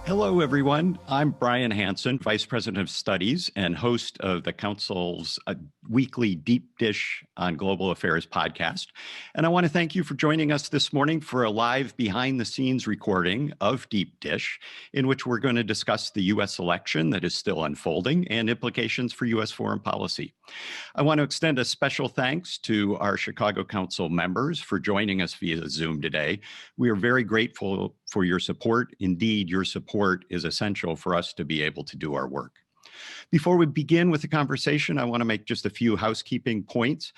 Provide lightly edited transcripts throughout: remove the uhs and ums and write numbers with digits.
Hello, everyone. I'm Brian Hansen, Vice President of Studies and host of the Council's weekly Deep Dish on Global Affairs podcast. And I want to thank you for joining us this morning for a live behind-the-scenes recording of Deep Dish, in which we're going to discuss the U.S. election that is still unfolding and implications for U.S. foreign policy. I want to extend a special thanks to our Chicago Council members for joining us via Zoom today. We are very grateful for your support. Indeed, your support is essential for us to be able to do our work. Before we begin with the conversation, I want to make just a few housekeeping points.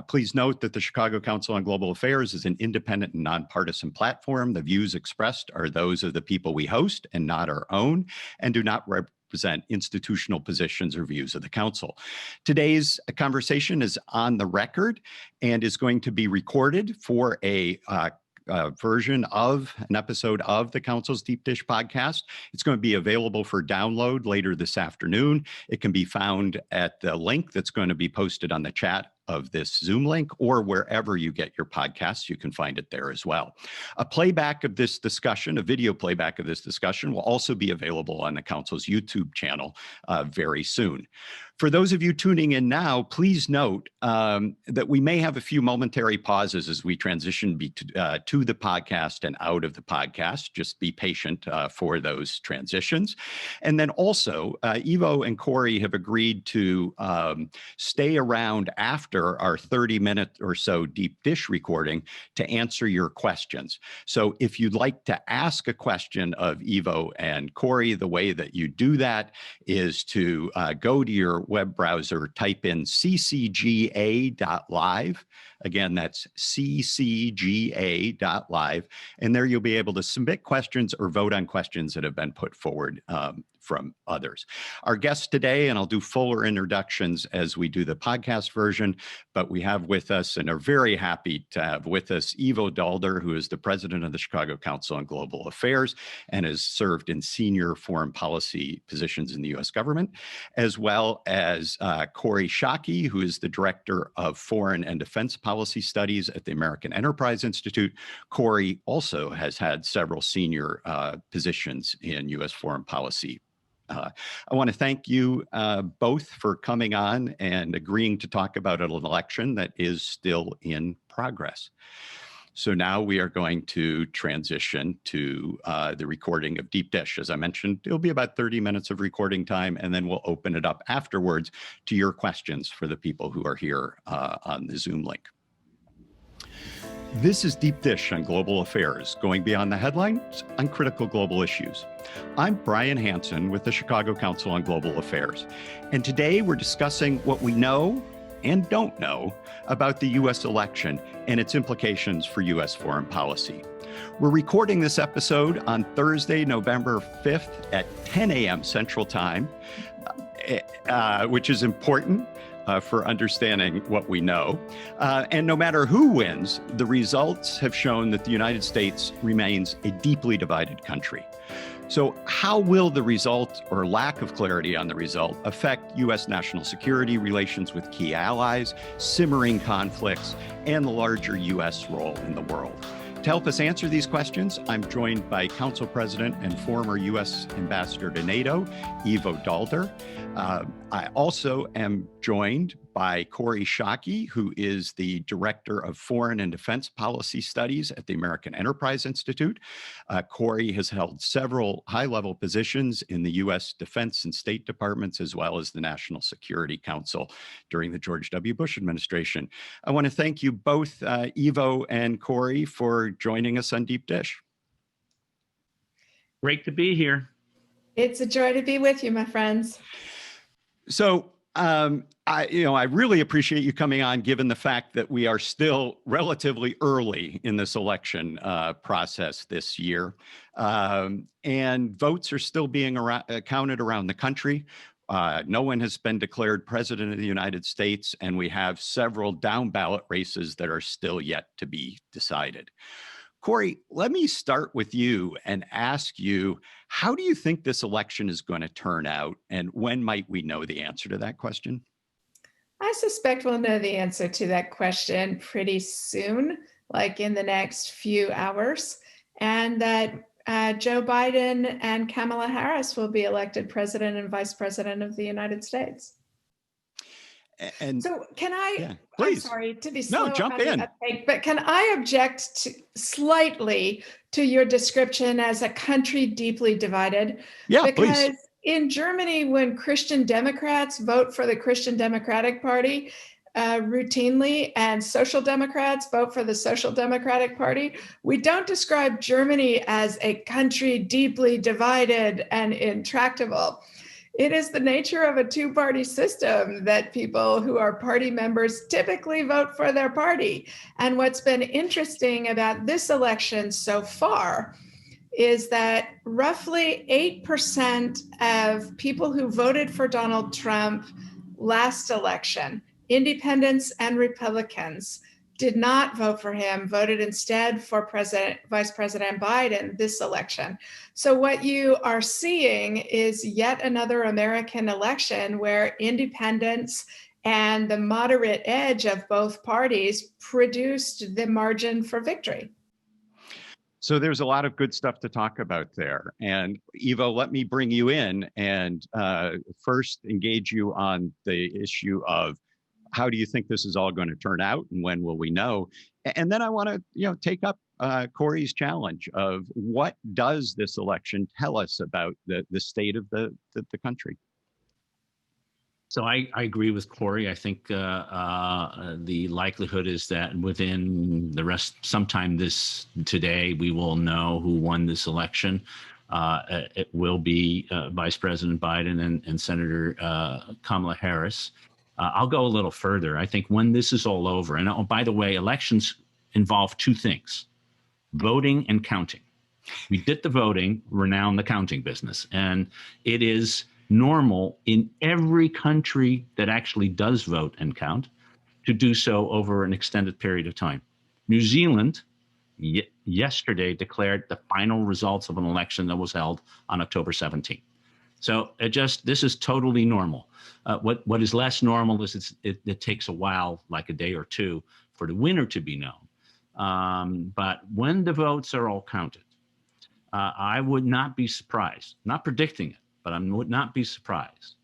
Please note that the Chicago Council on Global Affairs is an independent and nonpartisan platform. The views expressed are those of the people we host and not our own, and do not represent institutional positions or views of the Council. Today's conversation is on the record and is going to be recorded for a version of an episode of the Council's Deep Dish podcast. It's going to be available for download later this afternoon. It can be found at the link that's going to be posted on the chat of this Zoom link, or wherever you get your podcasts, you can find it there as well. A playback of this discussion, a video playback of this discussion, will also be available on the Council's YouTube channel very soon. For those of you tuning in now, please note that we may have a few momentary pauses as we transition to the podcast and out of the podcast. Just be patient for those transitions. And then also, Ivo and Kori have agreed to stay around after our 30-minute or so Deep Dish recording to answer your questions. So if you'd like to ask a question of Ivo and Kori, the way that you do that is to go to your web browser, type in ccga.live. Again, that's ccga.live. And there you'll be able to submit questions or vote on questions that have been put forward from others. Our guests today, and I'll do fuller introductions as we do the podcast version, but we have with us and are very happy to have with us Ivo Daalder, who is the president of the Chicago Council on Global Affairs and has served in senior foreign policy positions in the U.S. government, as well as Kori Schake, who is the director of foreign and defense policy studies at the American Enterprise Institute. Kori also has had several senior positions in U.S. foreign policy. I want to thank you both for coming on and agreeing to talk about an election that is still in progress. So now we are going to transition to the recording of Deep Dish. As I mentioned, it'll be about 30 minutes of recording time, and then we'll open it up afterwards to your questions for the people who are here on the Zoom link. This is Deep Dish on Global Affairs, going beyond the headlines on critical global issues. I'm Brian Hansen with the Chicago Council on Global Affairs, and today we're discussing what we know and don't know about the U.S. election and its implications for U.S. foreign policy. We're recording this episode on Thursday, November 5th at 10 a.m. Central Time, which is important for understanding what we know. And no matter who wins, the results have shown that the United States remains a deeply divided country. So how will the result, or lack of clarity on the result, affect U.S. national security relations with key allies, simmering conflicts, and the larger U.S. role in the world? To help us answer these questions, I'm joined by Council President and former U.S. Ambassador to NATO, Ivo Daalder. I also am joined by Kori Schake, who is the Director of Foreign and Defense Policy Studies at the American Enterprise Institute. Kori has held several high-level positions in the U.S. Defense and State Departments, as well as the National Security Council during the George W. Bush administration. I want to thank you both, Ivo and Kori, for joining us on Deep Dish. Great to be here. It's a joy to be with you, my friends. So, I really appreciate you coming on, given the fact that we are still relatively early in this election process this year, and votes are still being counted around the country. No one has been declared president of the United States, and we have several down ballot races that are still yet to be decided. Kori, let me start with you and ask you, how do you think this election is going to turn out, and when might we know the answer to that question? I suspect we'll know the answer to that question pretty soon, like in the next few hours, and that Joe Biden and Kamala Harris will be elected president and vice president of the United States. And so can I, yeah, I'm please. sorry to be No, slow jump on the in. uptake, but can I object slightly to your description as a country deeply divided? Yeah, Because please. in Germany, when Christian Democrats vote for the Christian Democratic Party routinely and Social Democrats vote for the Social Democratic Party, we don't describe Germany as a country deeply divided and intractable. It is the nature of a two-party system that people who are party members typically vote for their party. And what's been interesting about this election so far is that roughly 8% of people who voted for Donald Trump last election, independents and Republicans, did not vote for him, voted instead for Vice President Biden this election. So what you are seeing is yet another American election where independents and the moderate edge of both parties produced the margin for victory. So there's a lot of good stuff to talk about there. And Ivo, let me bring you in and first engage you on the issue of how do you think this is all going to turn out and when will we know? And then I want to, take up Kori's challenge of what does this election tell us about the state of the country? So I agree with Kori. I think the likelihood is that within sometime today, we will know who won this election. It will be Vice President Biden and Senator Kamala Harris. I'll go a little further. I think when this is all over, and by the way, elections involve two things: voting and counting. We did the voting, we're now in the counting business. And it is normal in every country that actually does vote and count to do so over an extended period of time. New Zealand yesterday declared the final results of an election that was held on October 17th. So this is totally normal. What is less normal is it takes a while, like a day or two, for the winner to be known. But when the votes are all counted, I would not be surprised, not predicting it, but I would not be surprised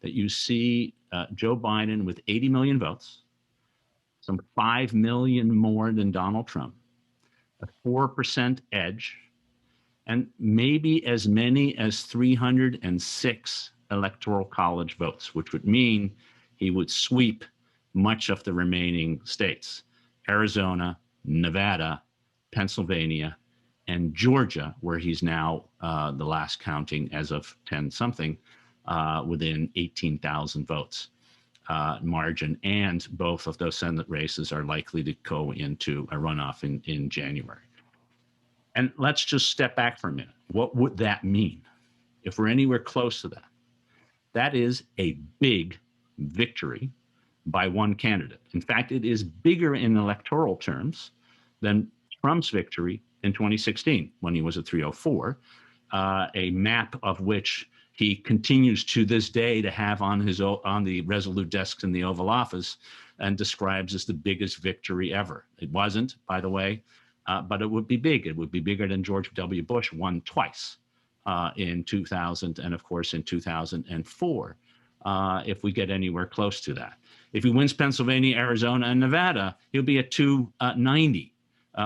that you see Joe Biden with 80 million votes, some 5 million more than Donald Trump, a 4% edge, and maybe as many as 306 electoral college votes, which would mean he would sweep much of the remaining states: Arizona, Nevada, Pennsylvania, and Georgia, where he's now the last counting as of 10-something, within 18,000 votes margin. And both of those Senate races are likely to go into a runoff in January. And let's just step back for a minute. What would that mean if we're anywhere close to that? That is a big victory by one candidate. In fact, it is bigger in electoral terms than Trump's victory in 2016 when he was at 304, a map of which he continues to this day to have on the Resolute desks in the Oval Office and describes as the biggest victory ever. It wasn't, by the way, but it would be big. It would be bigger than George W. Bush won twice in 2000 and, of course, in 2004, if we get anywhere close to that. If he wins Pennsylvania, Arizona, and Nevada, he'll be at 290.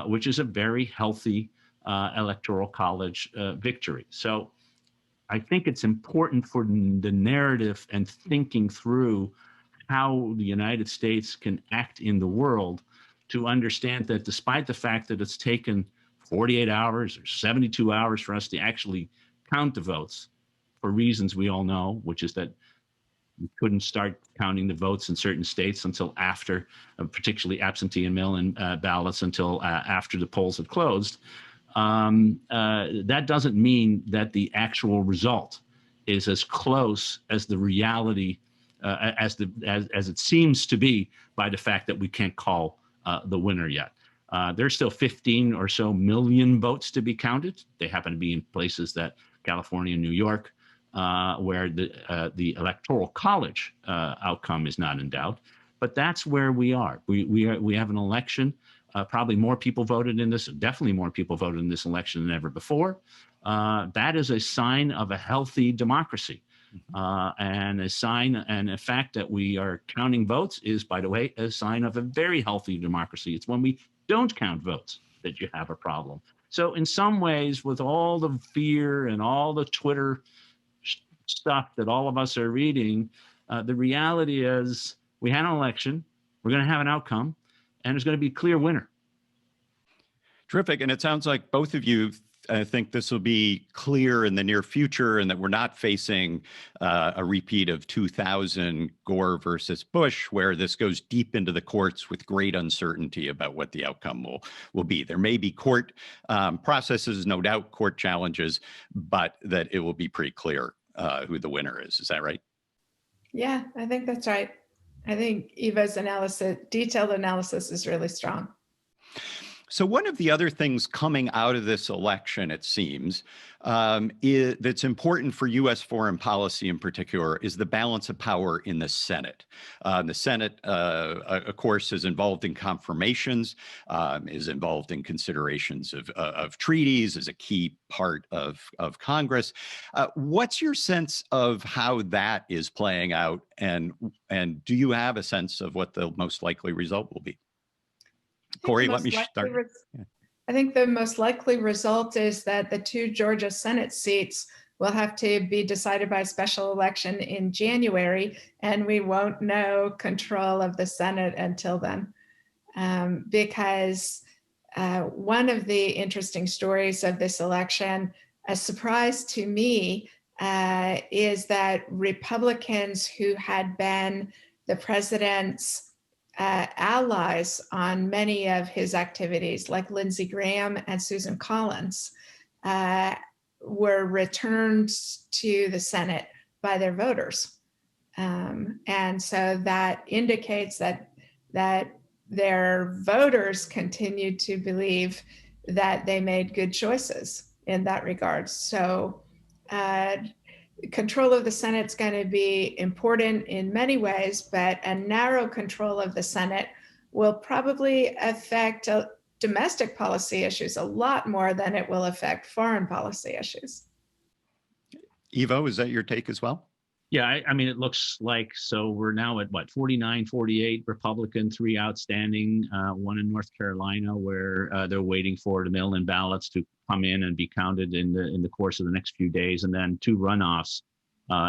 Which is a very healthy electoral college victory. So I think it's important for the narrative and thinking through how the United States can act in the world to understand that despite the fact that it's taken 48 hours or 72 hours for us to actually count the votes for reasons we all know, which is that we couldn't start counting the votes in certain states until after, particularly absentee and mail-in ballots, until after the polls had closed. That doesn't mean that the actual result is as close as the reality, as it seems to be, by the fact that we can't call the winner yet. There's still 15 or so million votes to be counted. They happen to be in places that California and New York, where the electoral college outcome is not in doubt. But that's where we are. We have an election Probably more people voted in this, definitely more people voted in this election than ever before. That is a sign of a healthy democracy. And a sign, and a fact that we are counting votes is, by the way, a sign of a very healthy democracy. It's when we don't count votes that you have a problem. So in some ways, with all the fear and all the Twitter stuff that all of us are reading, the reality is we had an election, we're going to have an outcome, and there's going to be a clear winner. Terrific. And it sounds like both of you think this will be clear in the near future, and that we're not facing a repeat of 2000 Gore versus Bush, where this goes deep into the courts with great uncertainty about what the outcome will be. There may be court processes, no doubt, court challenges, but that it will be pretty clear who the winner is. Is that right? Yeah, I think that's right. I think Eva's detailed analysis is really strong. So one of the other things coming out of this election, it seems, that's important for U.S. foreign policy in particular is the balance of power in the Senate. The Senate, of course, is involved in confirmations, is involved in considerations of treaties, is a key part of Congress. What's your sense of how that is playing out, and do you have a sense of what the most likely result will be? Kori, let me start. I think the most likely result is that the 2 Georgia Senate seats will have to be decided by a special election in January, and we won't know control of the Senate until then. Because one of the interesting stories of this election, a surprise to me, is that Republicans who had been the president's allies on many of his activities, like Lindsey Graham and Susan Collins, were returned to the Senate by their voters. And so that indicates that their voters continued to believe that they made good choices in that regard. So control of the Senate is going to be important in many ways, but a narrow control of the Senate will probably affect domestic policy issues a lot more than it will affect foreign policy issues. Ivo, is that your take as well? Yeah, I mean, it looks like, so we're now at what, 49, 48 Republican, 3 outstanding, 1 in North Carolina, where they're waiting for the mail-in ballots to come in and be counted in the course of the next few days, and then 2 runoffs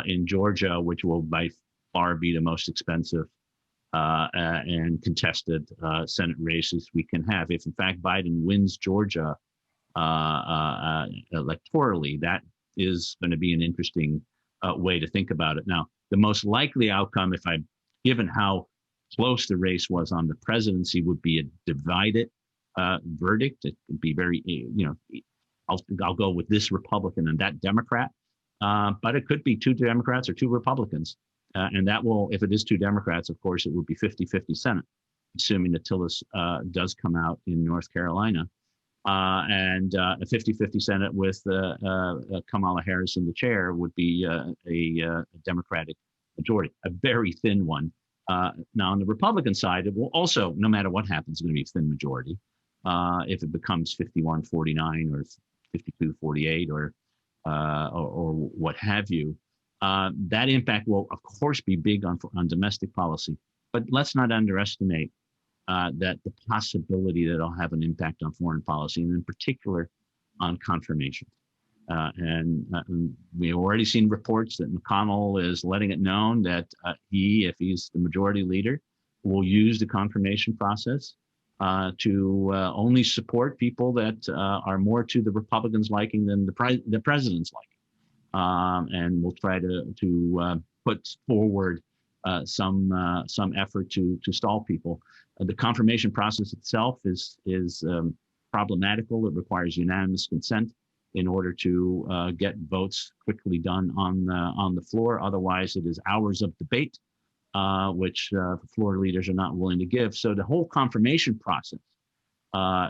in Georgia, which will by far be the most expensive and contested Senate races we can have. If in fact Biden wins Georgia electorally, that is going to be an interesting way to think about it. Now, the most likely outcome, given how close the race was on the presidency, would be a divided verdict. It could be very, I'll go with this Republican and that Democrat, but it could be 2 Democrats or 2 Republicans. And that will, if it is 2 Democrats, of course, it would be 50-50 Senate, assuming that Tillis does come out in North Carolina. And a 50-50 Senate with Kamala Harris in the chair would be a Democratic majority, a very thin one. Now, on the Republican side, it will also, no matter what happens, going to be a thin majority. If it becomes 51-49 or 52-48 or what have you, that impact will, of course, be big on domestic policy. But let's not underestimate that the possibility that it'll have an impact on foreign policy, and in particular on confirmation. And we've already seen reports that McConnell is letting it known that if he's the majority leader, will use the confirmation process to only support people that are more to the Republicans' liking than the president's liking, and will try to put forward some effort to stall people. The confirmation process itself is problematical. It requires unanimous consent in order to get votes quickly done on the floor. Otherwise, it is hours of debate, which floor leaders are not willing to give. So the whole confirmation process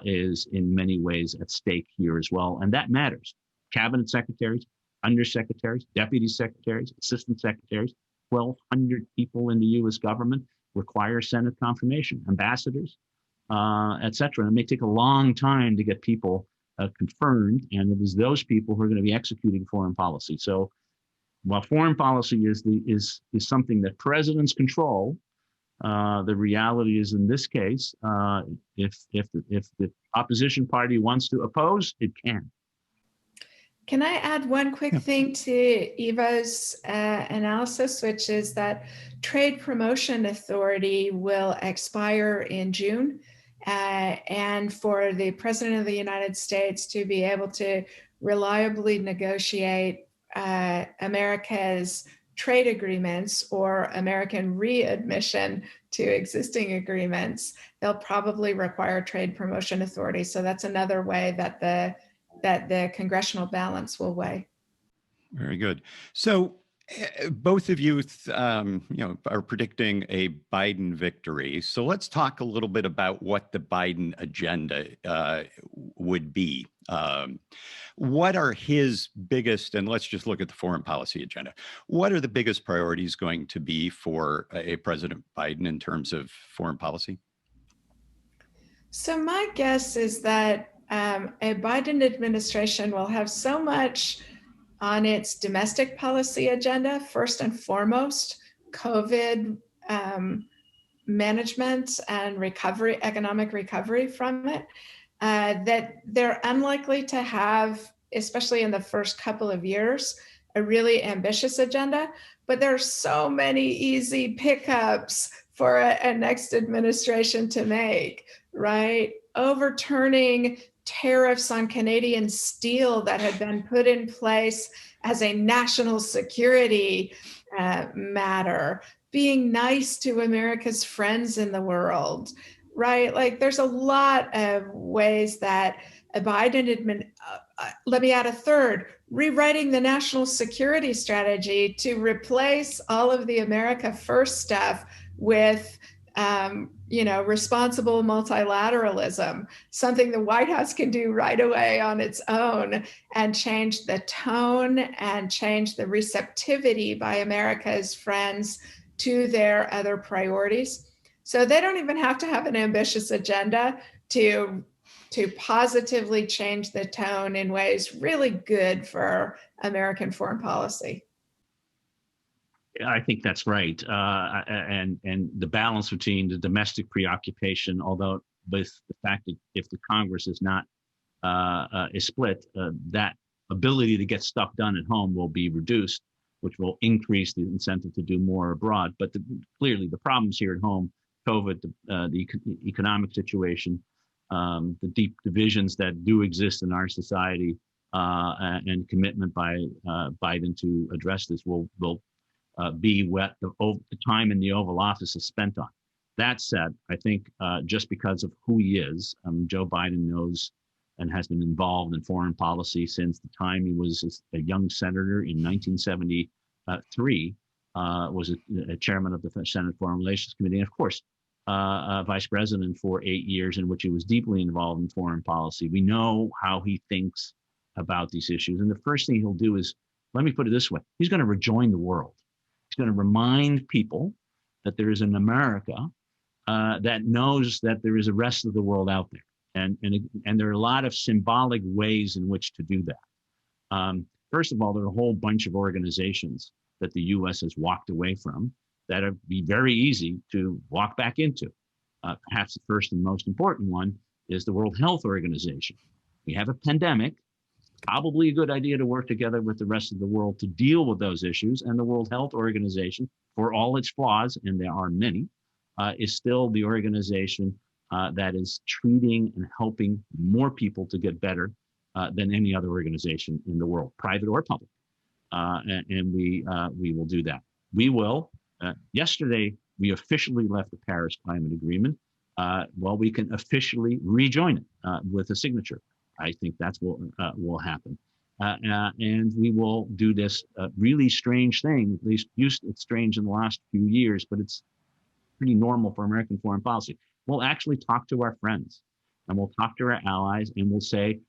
is in many ways at stake here as well, and that matters. Cabinet secretaries, undersecretaries, deputy secretaries, assistant secretaries, 1,200 people in the U.S. government require Senate confirmation. Ambassadors, et cetera. And it may take a long time to get people confirmed, and it is those people who are going to be executing foreign policy. So while foreign policy is something that presidents control, the reality is, in this case, if the opposition party wants to oppose, it can. Can I add one quick thing to Eva's analysis, which is that Trade Promotion Authority will expire in June, and for the President of the United States to be able to reliably negotiate America's trade agreements or American readmission to existing agreements, they'll probably require Trade Promotion Authority. So that's another way that the congressional balance will weigh. Very good. So both of you, are predicting a Biden victory. So let's talk a little bit about what the Biden agenda would be. What are his biggest, and let's just look at the foreign policy agenda. What are the biggest priorities going to be for a President Biden in terms of foreign policy? So my guess is that a Biden administration will have so much on its domestic policy agenda, first and foremost, COVID management and recovery, economic recovery from it, that they're unlikely to have, especially in the first couple of years, a really ambitious agenda. But there are so many easy pickups for a next administration to make, right? Overturning tariffs on Canadian steel that had been put in place as a national security matter, being nice to America's friends in the world, right? Like there's a lot of ways that a Biden let me add a third, rewriting the national security strategy to replace all of the America First stuff with responsible multilateralism, something the White House can do right away on its own, and change the tone and change the receptivity by America's friends to their other priorities. So they don't even have to have an ambitious agenda to positively change the tone in ways really good for American foreign policy. I think that's right, and the balance between the domestic preoccupation, although with the fact that if the Congress is not is split, that ability to get stuff done at home will be reduced, which will increase the incentive to do more abroad. But clearly, the problems here at home, COVID, the economic situation, the deep divisions that do exist in our society, and commitment by Biden to address this will be what the time in the Oval Office is spent on. That said, I think just because of who he is, Joe Biden knows and has been involved in foreign policy since the time he was a young senator in 1973, was a chairman of the Senate Foreign Relations Committee, and of course, vice president for 8 years, in which he was deeply involved in foreign policy. We know how he thinks about these issues. And the first thing he'll do is, let me put it this way, he's going to rejoin the world. He's going to remind people that there is an America that knows that there is a rest of the world out there. And there are a lot of symbolic ways in which to do that. First of all, there are a whole bunch of organizations that the U.S. has walked away from that would be very easy to walk back into. Perhaps the first and most important one is the World Health Organization. We have a pandemic. Probably a good idea to work together with the rest of the world to deal with those issues. And the World Health Organization, for all its flaws, and there are many, is still the organization that is treating and helping more people to get better than any other organization in the world, private or public. And we will do that. We will. Yesterday, we officially left the Paris Climate Agreement. Well, we can officially rejoin it with a signature. I think that's what will happen. And we will do this really strange thing, at least it's strange in the last few years, but it's pretty normal for American foreign policy. We'll actually talk to our friends and we'll talk to our allies and we'll say,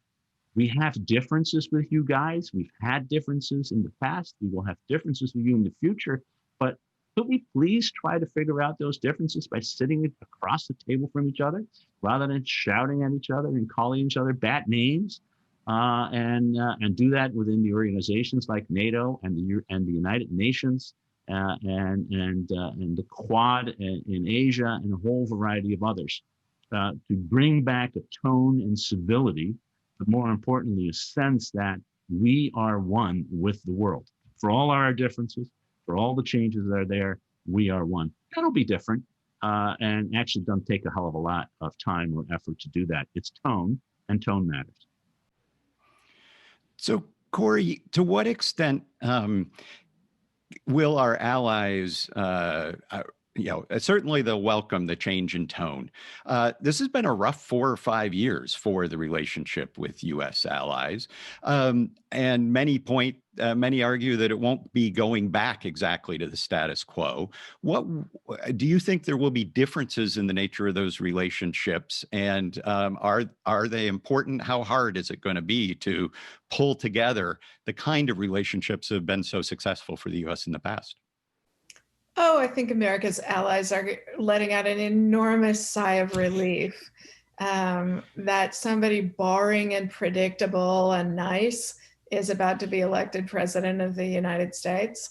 we have differences with you guys. We've had differences in the past. We will have differences with you in the future, but Could we please try to figure out those differences by sitting across the table from each other rather than shouting at each other and calling each other bad names? And do that within the organizations like NATO and the United Nations and the Quad in Asia and a whole variety of others to bring back a tone and civility, but more importantly, a sense that we are one with the world. For all our differences, for all the changes that are there, we are one. That'll be different and actually doesn't take a hell of a lot of time or effort to do that. It's tone, and tone matters. So, Kori, to what extent will our allies, certainly they'll welcome the change in tone. This has been a rough 4 or 5 years for the relationship with U.S. allies. And many argue that it won't be going back exactly to the status quo. What do you think there will be differences in the nature of those relationships? And are they important? How hard is it going to be to pull together the kind of relationships that have been so successful for the U.S. in the past? Oh, I think America's allies are letting out an enormous sigh of relief that somebody boring and predictable and nice is about to be elected president of the United States.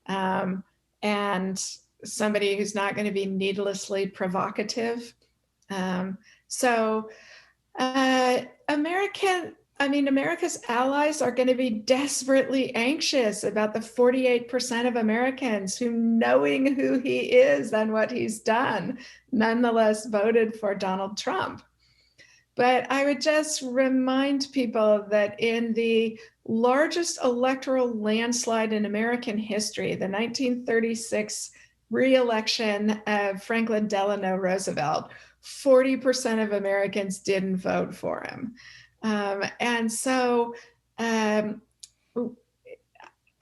And somebody who's not going to be needlessly provocative. America's allies are going to be desperately anxious about the 48% of Americans who, knowing who he is and what he's done, nonetheless voted for Donald Trump. But I would just remind people that in the largest electoral landslide in American history, the 1936 re-election of Franklin Delano Roosevelt, 40% of Americans didn't vote for him.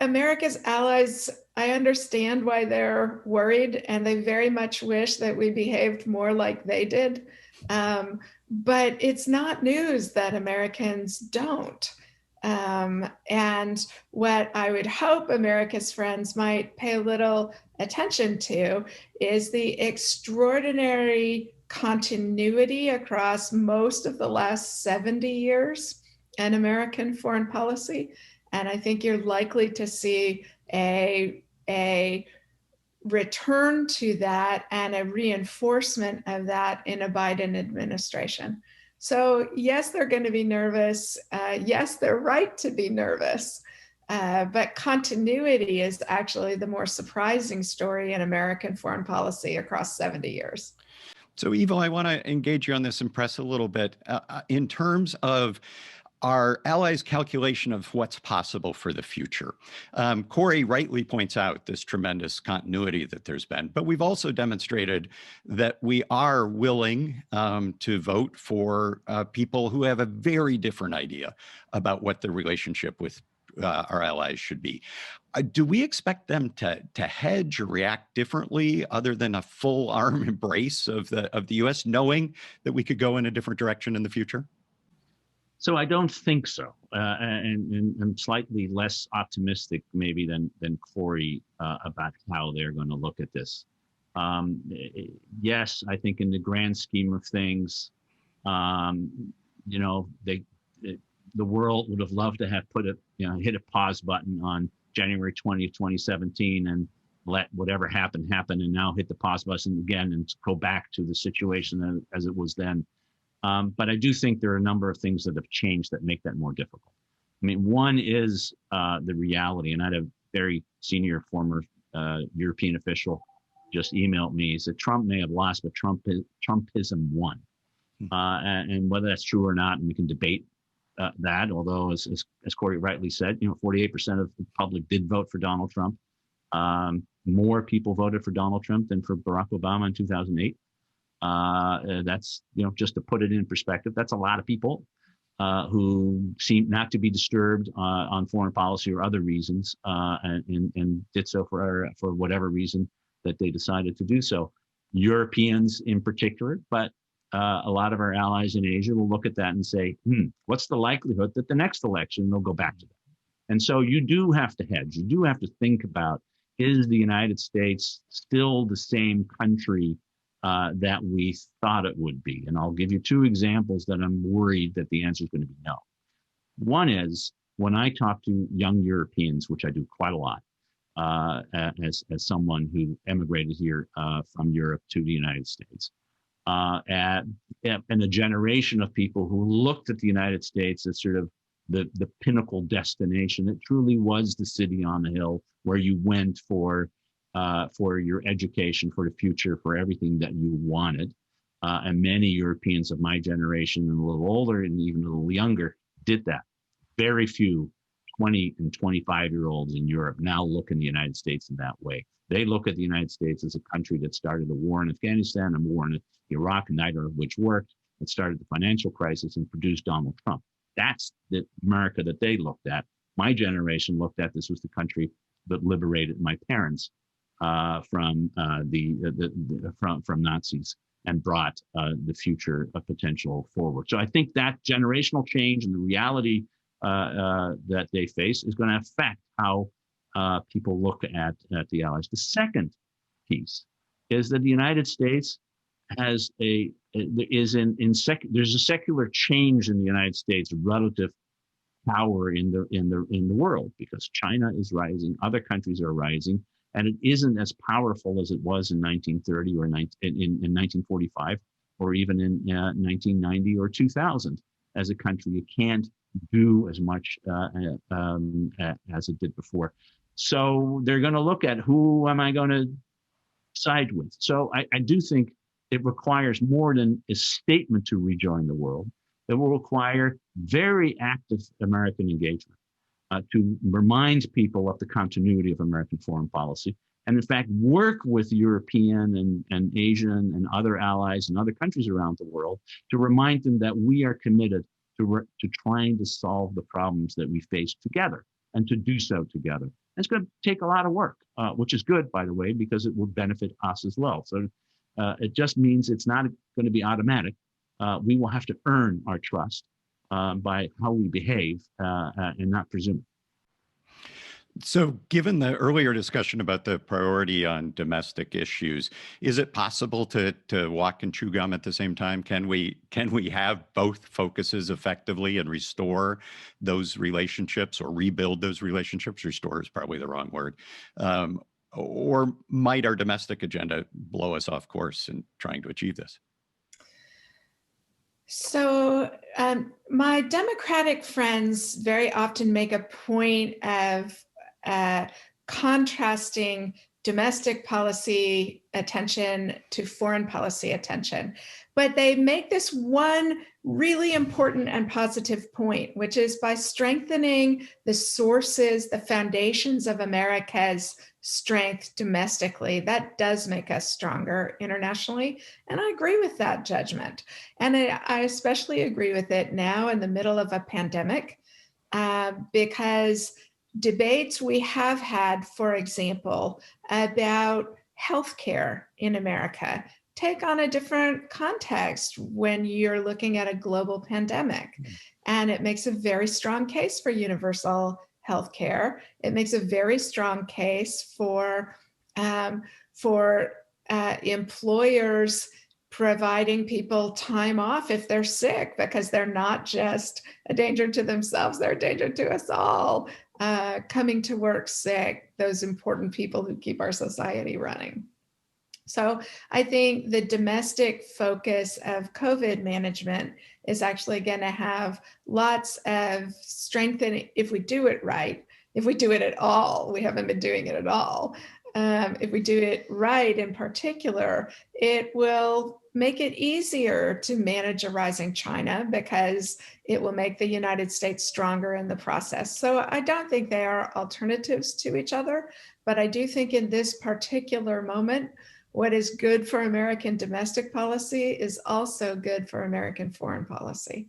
America's allies, I understand why they're worried, and they very much wish that we behaved more like they did. But it's not news that Americans don't. And what I would hope America's friends might pay a little attention to is the extraordinary continuity across most of the last 70 years in American foreign policy. And I think you're likely to see a return to that and a reinforcement of that in a Biden administration. So yes, they're going to be nervous. Yes, they're right to be nervous. But continuity is actually the more surprising story in American foreign policy across 70 years. So, Ivo, I want to engage you on this and press a little bit in terms of our allies' calculation of what's possible for the future. Kori rightly points out this tremendous continuity that there's been, but we've also demonstrated that we are willing to vote for people who have a very different idea about what the relationship with our allies should be. Do we expect them to hedge or react differently other than a full arm embrace of the U.S., knowing that we could go in a different direction in the future? So I don't think so, and I'm slightly less optimistic maybe than Kori about how they're going to look at this. Yes, I think in the grand scheme of things, the world would have loved to have hit a pause button on January 20th, 2017 and let whatever happen, and now hit the pause button again and go back to the situation as it was then. But I do think there are a number of things that have changed that make that more difficult. I mean, one is the reality, and I had a very senior former European official just emailed me. He said, Trump may have lost, but Trumpism won. And whether that's true or not, and we can debate that, although as Kori rightly said, 48% of the public did vote for Donald Trump. More people voted for Donald Trump than for Barack Obama in 2008. That's, just to put it in perspective, that's a lot of people who seem not to be disturbed on foreign policy or other reasons, and did so for whatever reason that they decided to do so. Europeans in particular, but a lot of our allies in Asia will look at that and say, what's the likelihood that the next election they'll go back to that? And so you do have to hedge. You do have to think about, is the United States still the same country that we thought it would be? And I'll give you two examples that I'm worried that the answer is going to be no. One is when I talk to young Europeans, which I do quite a lot, as someone who emigrated here from Europe to the United States, and a generation of people who looked at the United States as sort of the pinnacle destination. It truly was the city on the hill where you went for your education, for the future, for everything that you wanted. And many Europeans of my generation and a little older and even a little younger did that. Very few 20 and 25-year-olds in Europe now look in the United States in that way. They look at the United States as a country that started a war in Afghanistan, a war in Iraq, neither of which worked. It started the financial crisis and produced Donald Trump. That's the America that they looked at. My generation looked at this was the country that liberated my parents from Nazis and brought the future of potential forward. So I think that generational change and the reality that they face is going to affect how people look at the Allies. The second piece is that the United States there's a secular change in the United States relative power in the world, because China is rising, other countries are rising, and it isn't as powerful as it was in 1930 or in 1945 or even in 1990 or 2000 as a country. You can't do as much as it did before. So they're going to look at who am I going to side with. So I do think it requires more than a statement to rejoin the world. It will require very active American engagement to remind people of the continuity of American foreign policy, and in fact work with European and Asian and other allies and other countries around the world to remind them that we are committed to trying to solve the problems that we face together, and to do so together. And it's going to take a lot of work, which is good, by the way, because it will benefit us as well. So it just means it's not going to be automatic. We will have to earn our trust by how we behave and not presume. So given the earlier discussion about the priority on domestic issues, is it possible to walk and chew gum at the same time? Can we have both focuses effectively and restore those relationships or rebuild those relationships? Restore is probably the wrong word. Or might our domestic agenda blow us off course in trying to achieve this? So my Democratic friends very often make a point of contrasting domestic policy attention to foreign policy attention. But they make this one really important and positive point, which is by strengthening the sources, the foundations of America's strength domestically, that does make us stronger internationally. And I agree with that judgment. And I especially agree with it now in the middle of a pandemic, because debates we have had, for example, about healthcare in America take on a different context when you're looking at a global pandemic. And it makes a very strong case for universal healthcare. It makes a very strong case for employers providing people time off if they're sick, because they're not just a danger to themselves, they're a danger to us all. Coming to work sick, those important people who keep our society running. So I think the domestic focus of COVID management is actually going to have lots of strength in it if we do it right, if we do it at all. We haven't been doing it at all. If we do it right, in particular, it will make it easier to manage a rising China, because it will make the United States stronger in the process. So I don't think they are alternatives to each other, but I do think in this particular moment, what is good for American domestic policy is also good for American foreign policy.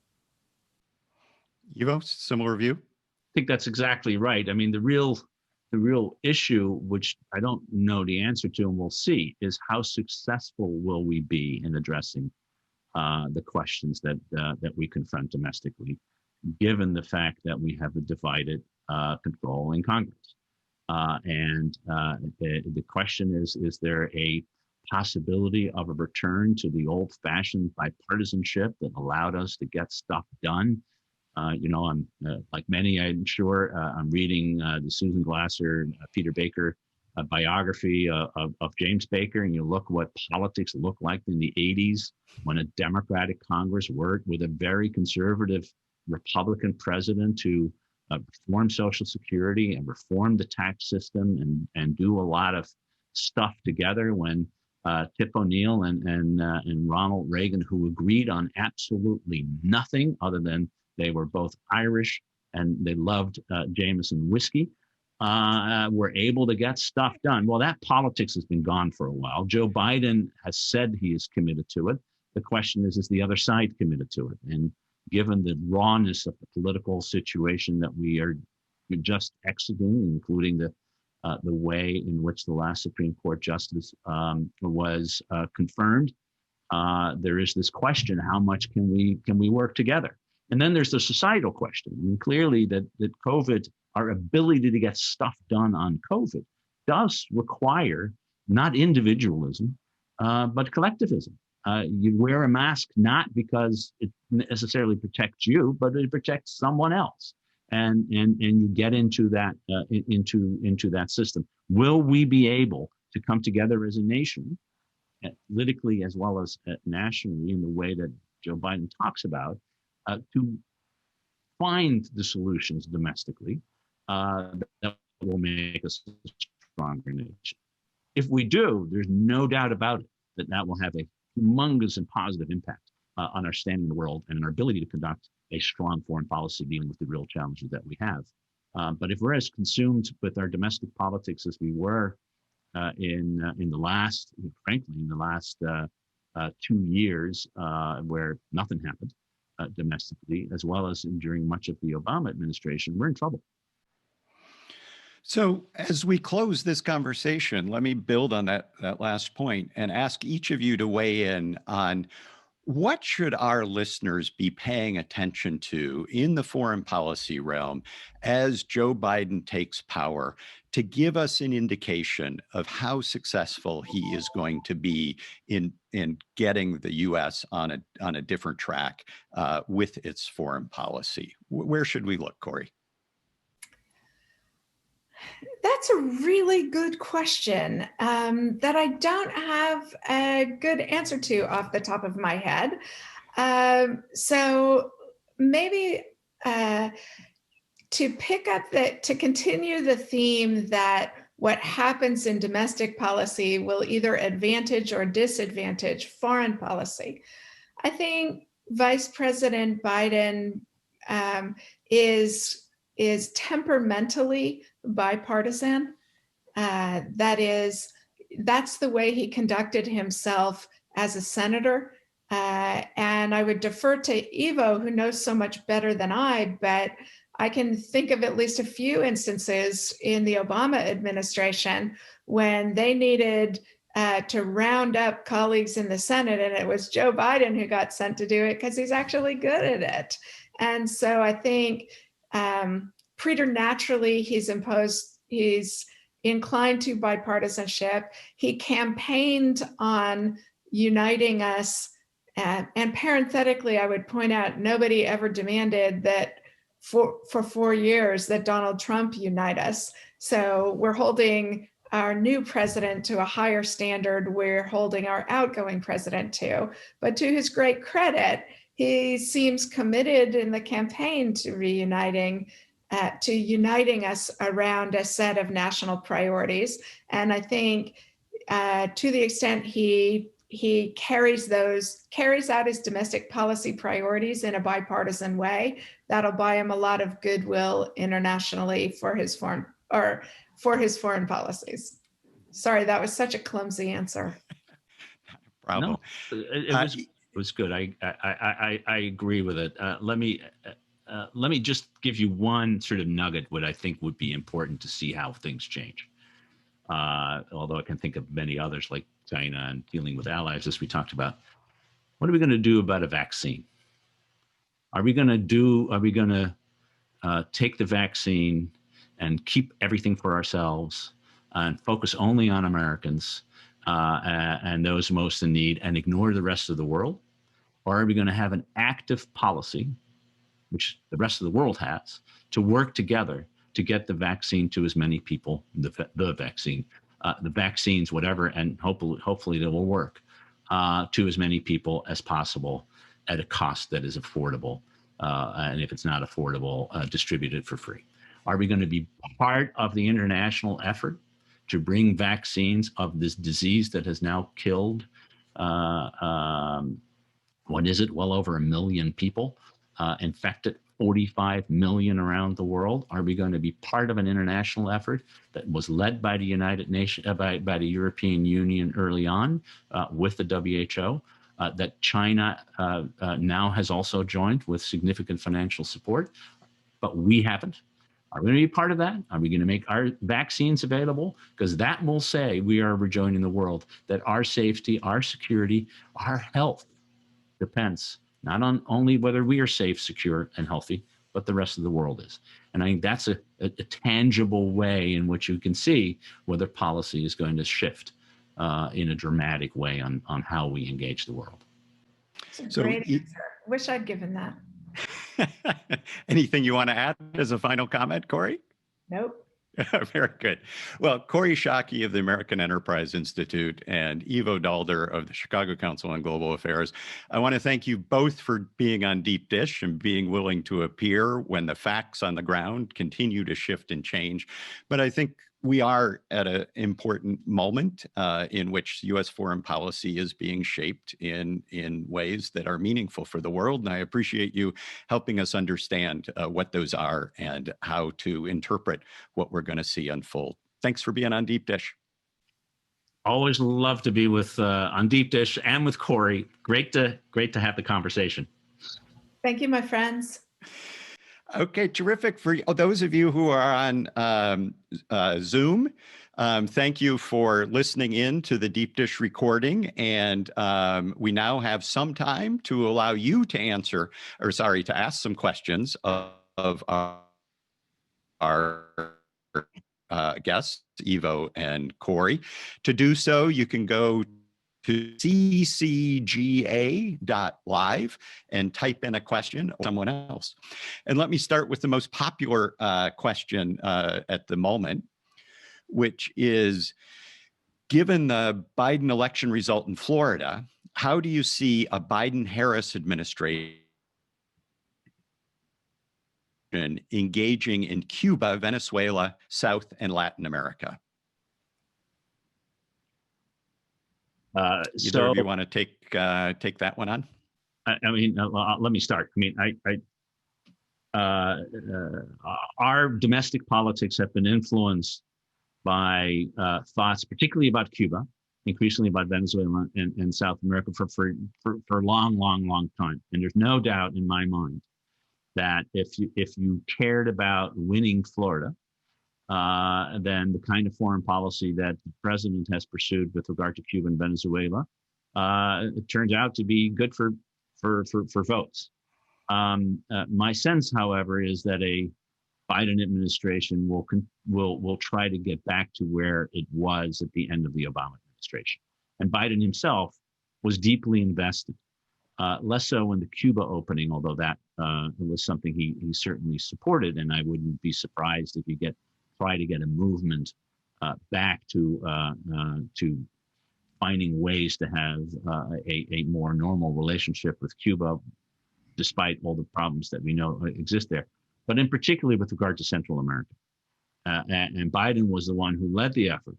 Ivo, similar view? I think that's exactly right. I mean, the real issue, which I don't know the answer to, and we'll see, is how successful will we be in addressing the questions that we confront domestically, given the fact that we have a divided control in Congress. The question is there a possibility of a return to the old-fashioned bipartisanship that allowed us to get stuff done? I'm like many, I'm sure, I'm reading the Susan Glasser, Peter Baker biography of James Baker, and you look what politics looked like in the 80s when a Democratic Congress worked with a very conservative Republican president to reform Social Security and reform the tax system and do a lot of stuff together when Tip O'Neill and Ronald Reagan, who agreed on absolutely nothing other than they were both Irish and they loved Jameson whiskey, were able to get stuff done. Well, that politics has been gone for a while. Joe Biden has said he is committed to it. The question is the other side committed to it? And given the rawness of the political situation that we're just exiting, including the way in which the last Supreme Court justice was confirmed, there is this question: how much can we work together? And then there's the societal question. I mean, clearly that COVID, our ability to get stuff done on COVID, does require not individualism, but collectivism. You wear a mask not because it necessarily protects you, but it protects someone else, and you get into that into that system. Will we be able to come together as a nation, politically as well as nationally, in the way that Joe Biden talks about, to find the solutions domestically that will make us a stronger nation? If we do, there's no doubt about it that will have a humongous and positive impact on our standing in the world and our ability to conduct a strong foreign policy dealing with the real challenges that we have. But if we're as consumed with our domestic politics as we were in the last 2 years, where nothing happened domestically, as well as during much of the Obama administration, we're in trouble. So as we close this conversation, let me build on that last point and ask each of you to weigh in on what should our listeners be paying attention to in the foreign policy realm as Joe Biden takes power, to give us an indication of how successful he is going to be in getting the U.S. on a different track with its foreign policy? Where should we look, Kori? That's a really good question that I don't have a good answer to off the top of my head. So maybe to continue the theme that what happens in domestic policy will either advantage or disadvantage foreign policy. I think Vice President Biden is temperamentally bipartisan. That's the way he conducted himself as a senator. And I would defer to Ivo, who knows so much better than I, but I can think of at least a few instances in the Obama administration when they needed to round up colleagues in the Senate, and it was Joe Biden who got sent to do it because he's actually good at it. And so I think preternaturally he's inclined to bipartisanship. He campaigned on uniting us. And parenthetically, I would point out, nobody ever demanded that for 4 years that Donald Trump unite us. So we're holding our new president to a higher standard. We're holding our outgoing president to. But to his great credit, he seems committed in the campaign to uniting us around a set of national priorities. And I think to the extent he carries out his domestic policy priorities in a bipartisan way, that'll buy him a lot of goodwill internationally for his foreign policies. Sorry, that was such a clumsy answer. Problem. No, it was good. I agree with it. Let me just give you one sort of nugget, what I think would be important to see how things change. Although I can think of many others like China and dealing with allies, as we talked about. What are we going to do about a vaccine? Are we going to take the vaccine and keep everything for ourselves and focus only on Americans and those most in need and ignore the rest of the world? Or are we going to have an active policy, which the rest of the world has, to work together to get the vaccine to as many people, the vaccines, whatever, and hopefully they will work to as many people as possible at a cost that is affordable, and if it's not affordable, distributed for free. Are we going to be part of the international effort to bring vaccines of this disease that has now killed, what is it, well over 1 million people, infected 45 million around the world? Are we going to be part of an international effort that was led by the United Nations, by the European Union early on with the WHO, that China now has also joined with significant financial support, but we haven't? Are we going to be part of that? Are we going to make our vaccines available? Because that will say we are rejoining the world, that our safety, our security, our health depends not on only whether we are safe, secure, and healthy, but the rest of the world is. And I think that's a tangible way in which you can see whether policy is going to shift in a dramatic way on how we engage the world. It's a great answer. Wish I'd given that. Anything you want to add as a final comment, Kori? Nope. Very good. Well, Kori Schake of the American Enterprise Institute and Ivo Daalder of the Chicago Council on Global Affairs, I want to thank you both for being on Deep Dish and being willing to appear when the facts on the ground continue to shift and change. But I think we are at an important moment in which U.S. foreign policy is being shaped in ways that are meaningful for the world. And I appreciate you helping us understand what those are and how to interpret what we're going to see unfold. Thanks for being on Deep Dish. Always love to be with on Deep Dish and with Kori. Great to have the conversation. Thank you, my friends. Okay, terrific. For those of you who are on Zoom, thank you for listening in to the Deep Dish recording. And we now have some time to allow you to to ask some questions of our guests, Ivo and Kori. To do so, you can go to ccga.live and type in a question or someone else. And let me start with the most popular question at the moment, which is, given the Biden election result in Florida, how do you see a Biden-Harris administration engaging in Cuba, Venezuela, South and Latin America? Either of you want to take that one on? I mean, let me start. I mean, our domestic politics have been influenced by thoughts, particularly about Cuba, increasingly about Venezuela and South America for a long time. And there's no doubt in my mind that if you cared about winning Florida, then the kind of foreign policy that the president has pursued with regard to Cuba and Venezuela, it turns out to be good for votes. My sense, however, is that a Biden administration will try to get back to where it was at the end of the Obama administration. And Biden himself was deeply invested, less so in the Cuba opening, although that was something he certainly supported. And I wouldn't be surprised if you try to get a movement back to finding ways to have a more normal relationship with Cuba, despite all the problems that we know exist there. But in particular with regard to Central America. And Biden was the one who led the effort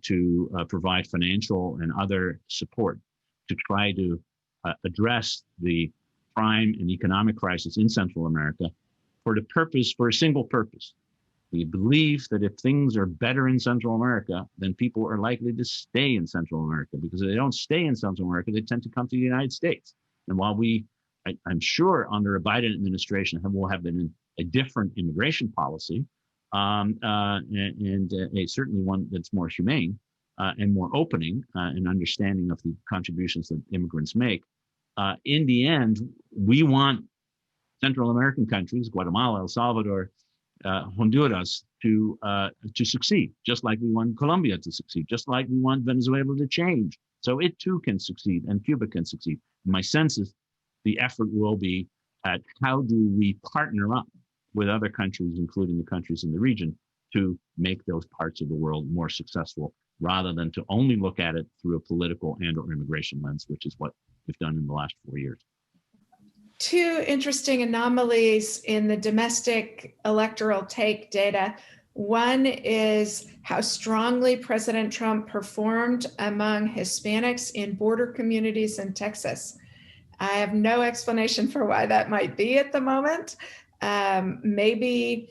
to provide financial and other support to try to address the crime and economic crisis in Central America for a single purpose. We believe that if things are better in Central America, then people are likely to stay in Central America, because if they don't stay in Central America, they tend to come to the United States. And while I'm sure under a Biden administration will have been a different immigration policy, and certainly one that's more humane and more opening and understanding of the contributions that immigrants make, in the end, we want Central American countries, Guatemala, El Salvador, Honduras to succeed, just like we want Colombia to succeed, just like we want Venezuela to change, so it too can succeed and Cuba can succeed. My sense is the effort will be at how do we partner up with other countries, including the countries in the region, to make those parts of the world more successful, rather than to only look at it through a political and or immigration lens, which is what we've done in the last 4 years. Two interesting anomalies in the domestic electoral take data. One is how strongly President Trump performed among Hispanics in border communities in Texas. I have no explanation for why that might be at the moment. Maybe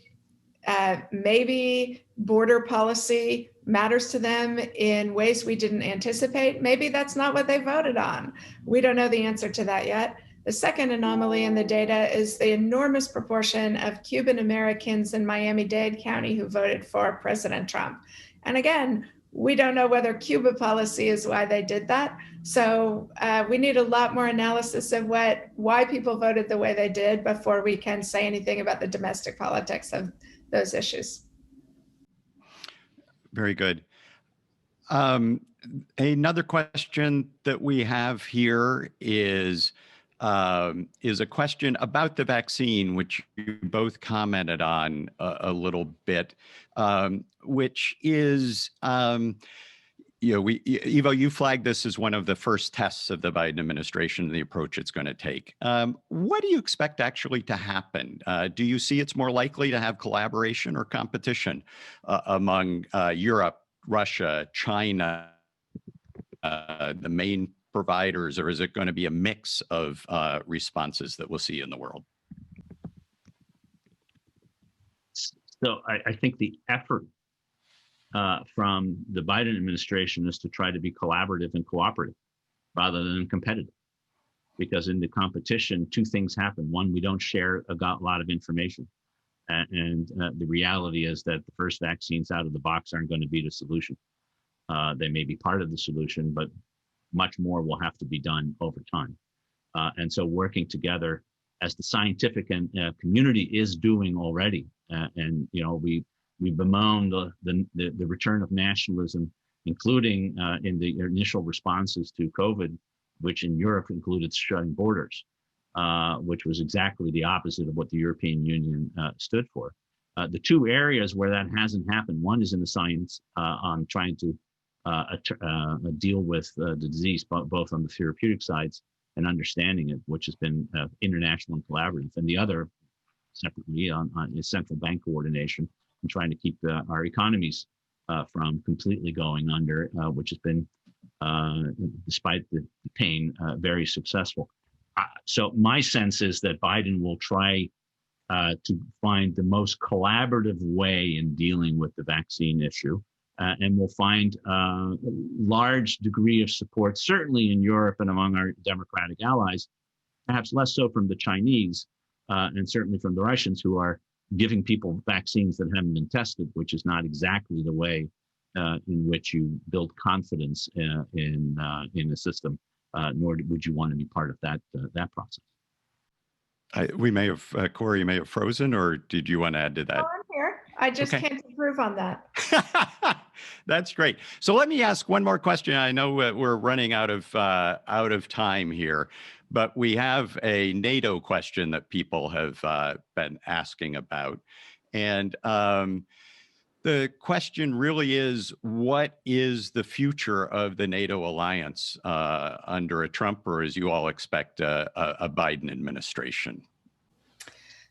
border policy matters to them in ways we didn't anticipate. Maybe that's not what they voted on. We don't know the answer to that yet. The second anomaly in the data is the enormous proportion of Cuban Americans in Miami-Dade County who voted for President Trump. And again, we don't know whether Cuba policy is why they did that. So we need a lot more analysis of why people voted the way they did before we can say anything about the domestic politics of those issues. Very good. Another question that we have here is a question about the vaccine, which you both commented on a little bit, which is, Ivo, you flagged this as one of the first tests of the Biden administration and the approach it's going to take. What do you expect actually to happen? Do you see it's more likely to have collaboration or competition among Europe, Russia, China, the main providers, or is it going to be a mix of responses that we'll see in the world? So I think the effort from the Biden administration is to try to be collaborative and cooperative rather than competitive. Because in the competition, two things happen. One, we don't share a lot of information. And the reality is that the first vaccines out of the box aren't going to be the solution. They may be part of the solution, but much more will have to be done over time. And so working together as the scientific and community is doing already. And, we bemoan the return of nationalism, including in the initial responses to COVID, which in Europe included shutting borders, which was exactly the opposite of what the European Union stood for. The two areas where that hasn't happened, one is in the science on trying to deal with the disease, both on the therapeutic sides and understanding it, which has been international and collaborative. And the other, separately, on is central bank coordination and trying to keep our economies from completely going under, which has been, despite the pain, very successful. So my sense is that Biden will try to find the most collaborative way in dealing with the vaccine issue. And we'll find a large degree of support, certainly in Europe and among our democratic allies, perhaps less so from the Chinese and certainly from the Russians, who are giving people vaccines that haven't been tested, which is not exactly the way in which you build confidence in a system, nor would you want to be part of that process. We may have, Kori, you may have frozen, or did you want to add to that? Oh, I'm here. I just can't improve on that. That's great. So let me ask one more question. I know we're running out of time here, but we have a NATO question that people have been asking about. And the question really is, what is the future of the NATO alliance under a Trump, or as you all expect, a Biden administration?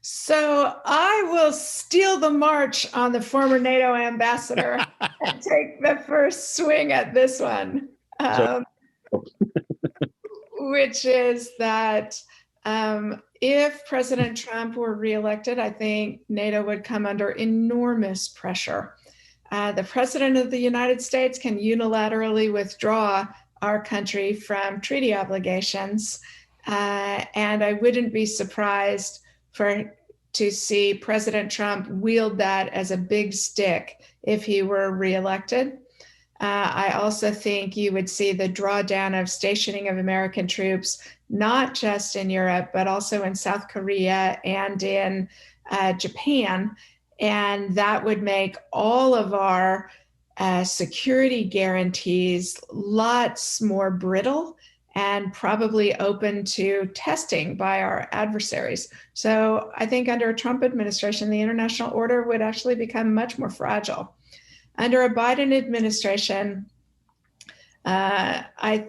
So I will steal the march on the former NATO ambassador and take the first swing at this one, which is that if President Trump were reelected, I think NATO would come under enormous pressure. The President of the United States can unilaterally withdraw our country from treaty obligations, and I wouldn't be surprised to see President Trump wield that as a big stick if he were reelected. I also think you would see the drawdown of stationing of American troops, not just in Europe, but also in South Korea and in Japan. And that would make all of our security guarantees lots more brittle and probably open to testing by our adversaries. So I think under a Trump administration, the international order would actually become much more fragile. Under a Biden administration, I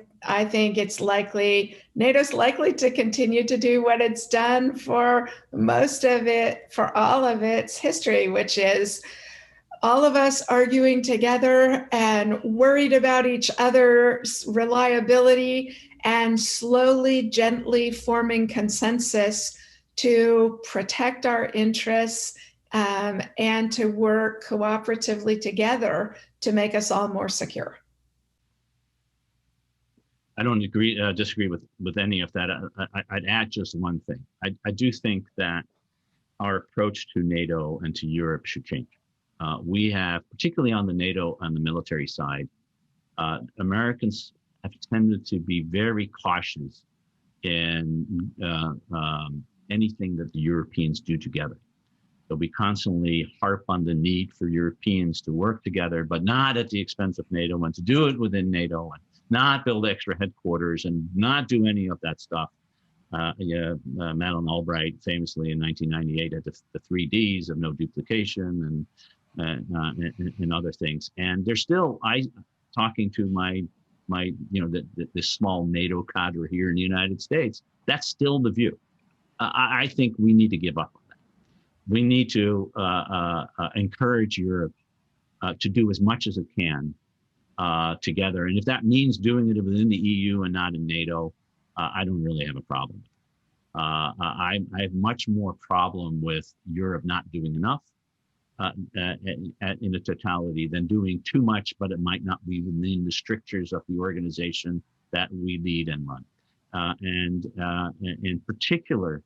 think it's likely, NATO's likely to continue to do what it's done for most of it, for all of its history, which is all of us arguing together and worried about each other's reliability and slowly, gently forming consensus to protect our interests and to work cooperatively together to make us all more secure. I don't disagree with any of that. I'd add just one thing. I do think that our approach to NATO and to Europe should change. We have, particularly on the NATO, on the military side, Americans have tended to be very cautious in anything that the Europeans do together. So we constantly harp on the need for Europeans to work together, but not at the expense of NATO, and to do it within NATO, and not build extra headquarters, and not do any of that stuff. Madeleine Albright famously in 1998 had the 3Ds of no duplication and other things. And there's still, talking to my the small NATO cadre here in the United States, that's still the view. I think we need to give up on that. We need to encourage Europe to do as much as it can together. And if that means doing it within the EU and not in NATO, I don't really have a problem. I have much more problem with Europe not doing enough in a totality than doing too much, but it might not be within the strictures of the organization that we lead and run. And in particular,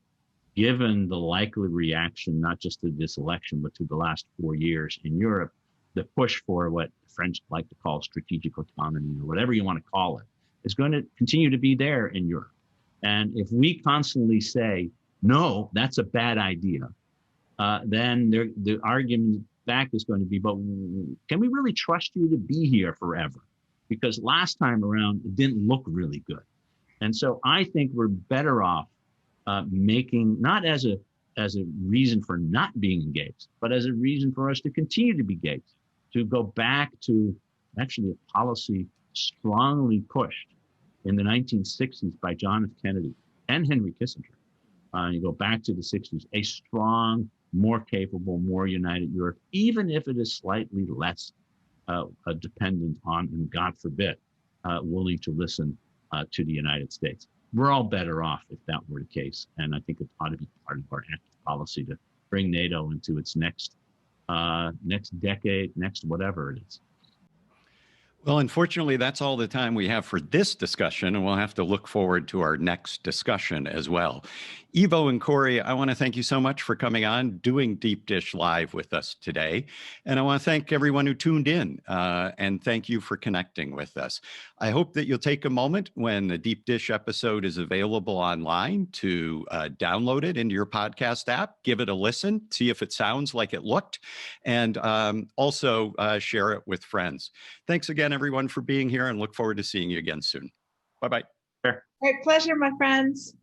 given the likely reaction, not just to this election, but to the last 4 years in Europe, the push for what the French like to call strategic autonomy, or whatever you want to call it, is going to continue to be there in Europe. And if we constantly say, no, that's a bad idea, then the argument back is going to be, but can we really trust you to be here forever? Because last time around, it didn't look really good. And so I think we're better off making, not as a reason for not being engaged, but as a reason for us to continue to be engaged, to go back to actually a policy strongly pushed in the 1960s by John F. Kennedy and Henry Kissinger. You go back to the 60s, a strong, more capable, more united Europe, even if it is slightly less dependent on, and God forbid, willing to listen to the United States. We're all better off if that were the case. And I think it ought to be part of our active policy to bring NATO into its next decade, next whatever it is. Well, unfortunately, that's all the time we have for this discussion, and we'll have to look forward to our next discussion as well. Ivo and Kori, I want to thank you so much for coming on, doing Deep Dish Live with us today. And I want to thank everyone who tuned in, and thank you for connecting with us. I hope that you'll take a moment when the Deep Dish episode is available online to download it into your podcast app, give it a listen, see if it sounds like it looked, and also share it with friends. Thanks again, everyone, for being here, and look forward to seeing you again soon. Bye-bye. Great pleasure, my friends.